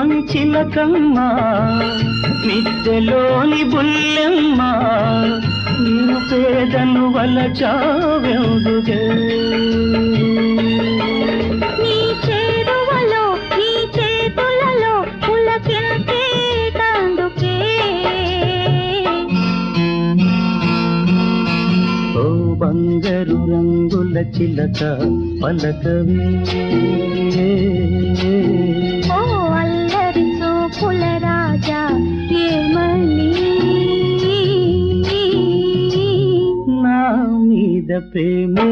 లోని చిలకమ్మ మిద్దెలోని బుల్లెమ్మ నేను పేదను వలచావెందుకే నీ చేరువలో నీ చేతులలో పులకించేటందుకే ఓ బంగారు రంగుల చిలక పలకవే ఓ అల్లరి చూపుల రాజా ఏమని నా మీద ప్రేమే